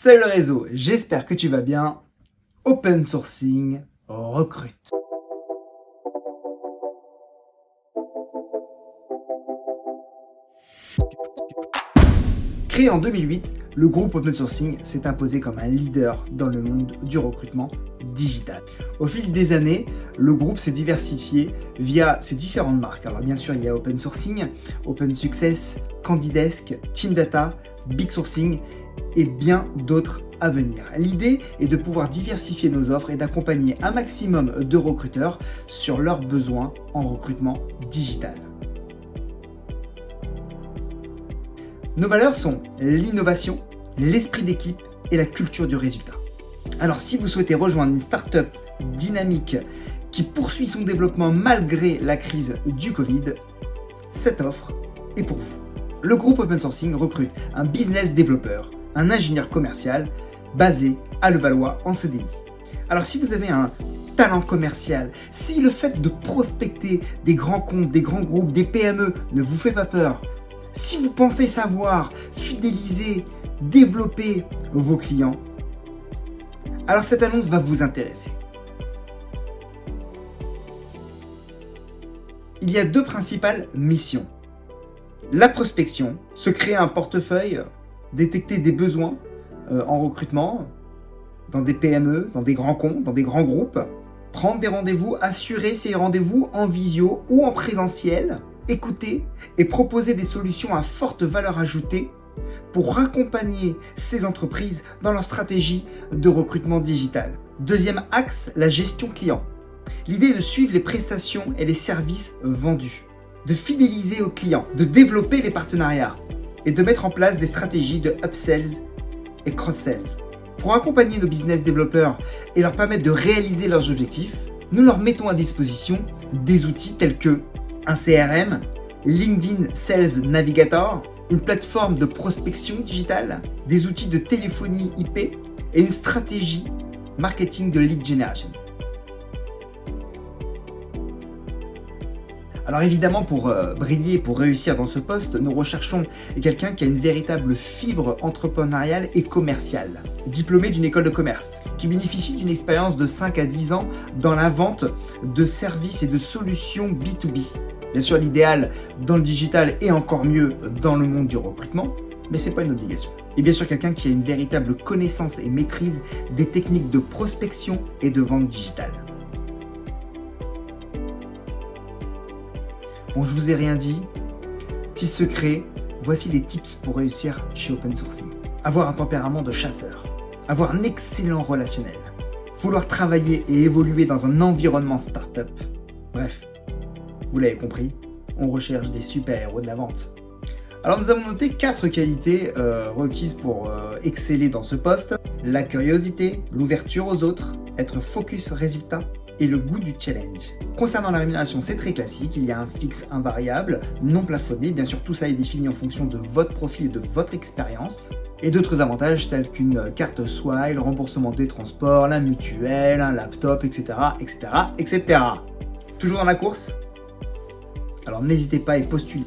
Salut le réseau, j'espère que tu vas bien. Open Sourcing recrute. Créé en 2008, le groupe Open Sourcing s'est imposé comme un leader dans le monde du recrutement digital. Au fil des années, le groupe s'est diversifié via ses différentes marques. Alors bien sûr, il y a Open Sourcing, Open Success, Candidesk, Team Data, Big Sourcing et bien d'autres à venir. L'idée est de pouvoir diversifier nos offres et d'accompagner un maximum de recruteurs sur leurs besoins en recrutement digital. Nos valeurs sont l'innovation, l'esprit d'équipe et la culture du résultat. Alors si vous souhaitez rejoindre une startup dynamique qui poursuit son développement malgré la crise du Covid, cette offre est pour vous. Le groupe Open Sourcing recrute un business développeur, un ingénieur commercial basé à Levallois en CDI. Alors si vous avez un talent commercial, si le fait de prospecter des grands comptes, des grands groupes, des PME ne vous fait pas peur, si vous pensez savoir fidéliser, développer vos clients, alors cette annonce va vous intéresser. Il y a deux principales missions. La prospection, se créer un portefeuille, détecter des besoins en recrutement, dans des PME, dans des grands comptes, dans des grands groupes, prendre des rendez-vous, assurer ces rendez-vous en visio ou en présentiel, écouter et proposer des solutions à forte valeur ajoutée pour accompagner ces entreprises dans leur stratégie de recrutement digital. Deuxième axe, la gestion client. L'idée est de suivre les prestations et les services vendus, de fidéliser aux clients, de développer les partenariats et de mettre en place des stratégies de upsells et cross-sells. Pour accompagner nos business développeurs et leur permettre de réaliser leurs objectifs, nous leur mettons à disposition des outils tels que un CRM, LinkedIn Sales Navigator, une plateforme de prospection digitale, des outils de téléphonie IP et une stratégie marketing de lead generation. Alors évidemment, pour briller, pour réussir dans ce poste, nous recherchons quelqu'un qui a une véritable fibre entrepreneuriale et commerciale, diplômé d'une école de commerce, qui bénéficie d'une expérience de 5 à 10 ans dans la vente de services et de solutions B2B. Bien sûr, l'idéal dans le digital et encore mieux dans le monde du recrutement, mais ce n'est pas une obligation. Et bien sûr, quelqu'un qui a une véritable connaissance et maîtrise des techniques de prospection et de vente digitale. Bon, je vous ai rien dit. Petit secret, voici les tips pour réussir chez Open Sourcing. Avoir un tempérament de chasseur, avoir un excellent relationnel, vouloir travailler et évoluer dans un environnement startup. Bref, vous l'avez compris, on recherche des super-héros de la vente. Alors nous avons noté 4 qualités requises pour exceller dans ce poste. La curiosité, l'ouverture aux autres, être focus résultat et le goût du challenge. Concernant la rémunération, c'est très classique, il y a un fixe, un variable, non plafonné, bien sûr tout ça est défini en fonction de votre profil et de votre expérience, et d'autres avantages tels qu'une carte Swile, le remboursement des transports, la mutuelle, un laptop, etc. etc. etc. Toujours dans la course? Alors n'hésitez pas et postulez.